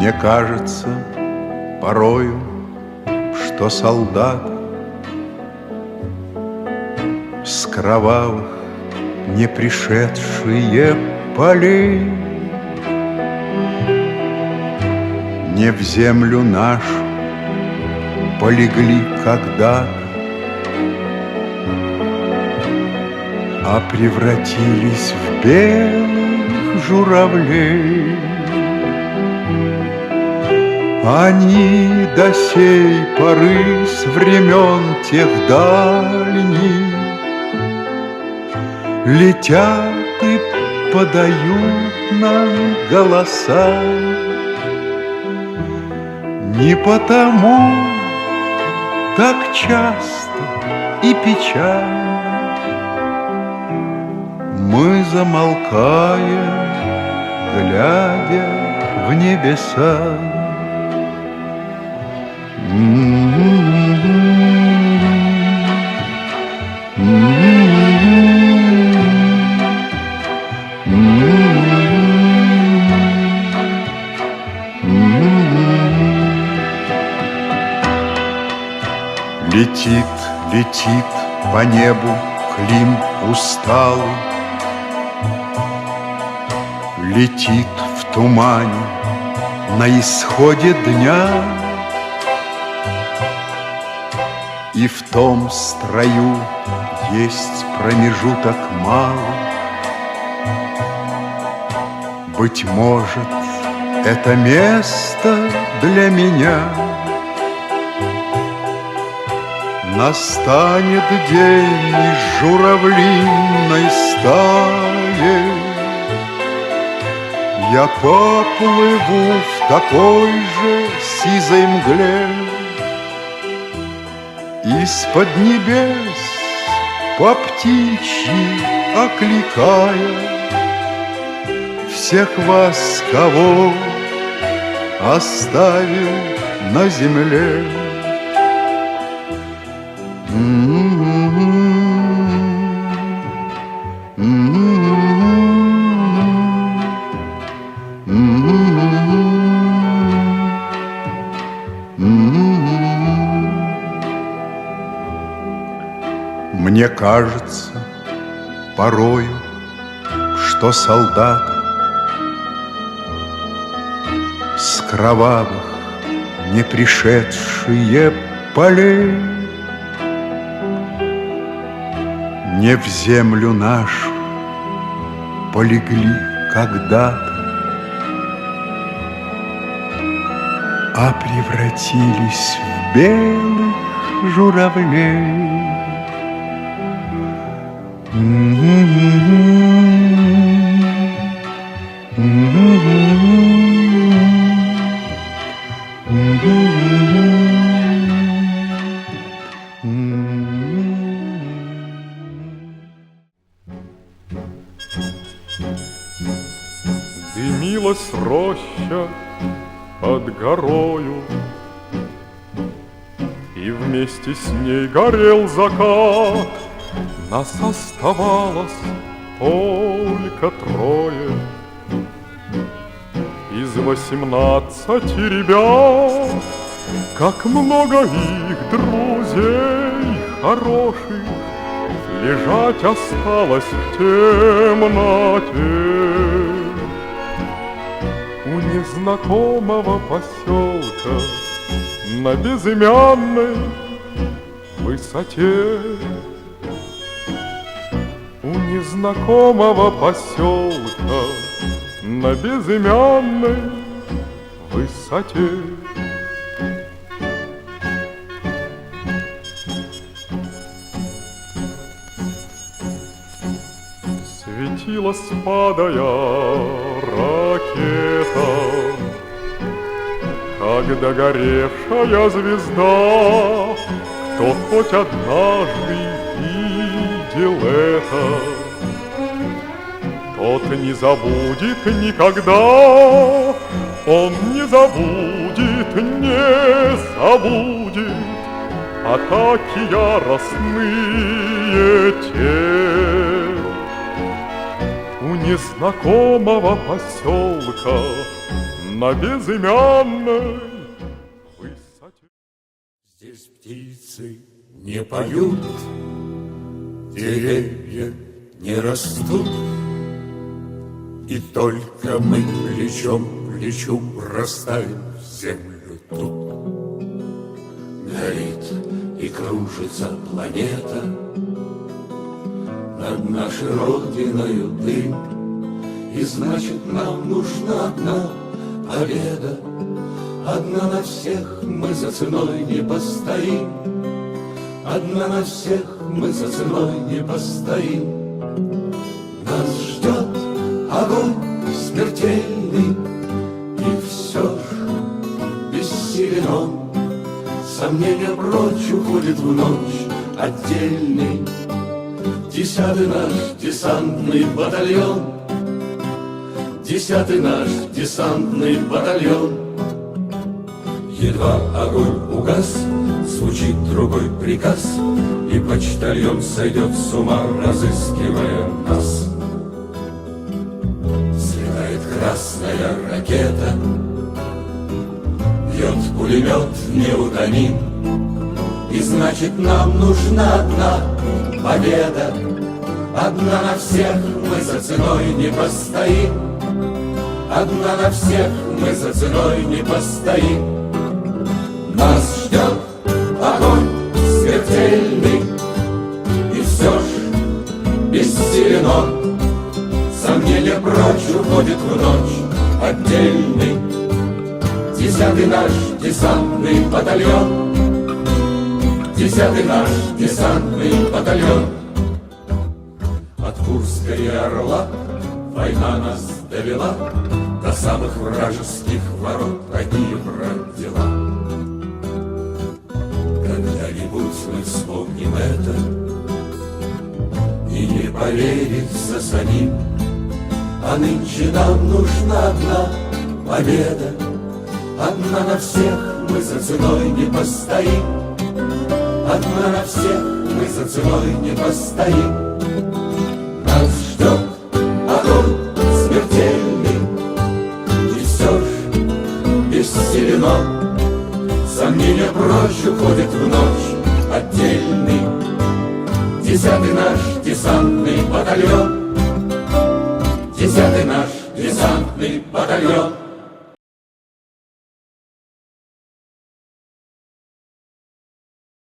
Мне кажется порою, что солдат с кровавых не пришедшие полей не в землю нашу полегли когда-то, а превратились в белых журавлей. Они до сей поры с времен тех дальних летят и подают нам голоса. Не потому так часто и печально мы замолкаем, глядя в небеса. Летит, летит по небу Клим усталый, летит в тумане на исходе дня. И в том строю есть промежуток малый. Быть может, это место для меня. Настанет день из журавлиной стаи, я поплыву в такой же сизой мгле. Из-под небес по птичьи окликая всех вас, кого оставил на земле. Мне кажется порою, что солдаты с кровавых не пришедшие полей не в землю нашу полегли когда-то, а превратились в белых журавлей. Дымилась роща под горою, и вместе с ней горел закат. Нас оставалось только трое из 18 ребят. Как много их друзей хороших лежать осталось в темноте у незнакомого поселка на безымянной высоте. У незнакомого поселка на безымянной высоте. Светилась, падая, ракета, как догоревшая звезда. Кто хоть однажды видел это, тот не забудет никогда. Он не забудет, не забудет атаки яростные те. У незнакомого поселка на безымянной высоте. Здесь птицы не поют, деревья не растут, и только мы плечом к плечу бросаем в землю тут. Горит и кружится планета, над нашей родиною дым, и значит нам нужна одна победа. Одна на всех мы за ценой не постоим, одна на всех мы за ценой не постоим. Нас ждет огонь смертельный, и все ж бессилен он. Сомнения прочь уходит в ночь отдельный 10-й наш десантный батальон, 10-й наш десантный батальон. Едва огонь угас, звучит другой приказ, и почтальон сойдет с ума, разыскивая нас. Взлетает красная ракета, бьет пулемет неутомим, и значит нам нужна одна победа. Одна на всех мы за ценой не постоим, одна на всех мы за ценой не постоим. Нас ждет огонь смертельный, и все ж бессилен он. Сомнения прочь уходит в ночь отдельный 10-й наш десантный батальон, 10-й наш десантный батальон. От Курска и Орла война нас довела до самых вражеских ворот, одни дела. Когда-нибудь мы вспомним это, и не поверится самим, а нынче нам нужна одна победа. Одна на всех мы за ценой не постоим, одна на всех мы за ценой не постоим. Нас ждет огонь смертельный, и все ж бессилен он. Сомнения прочь уходят в ночь отдельный 10-й наш десантный батальон, 10-й наш десантный батальон.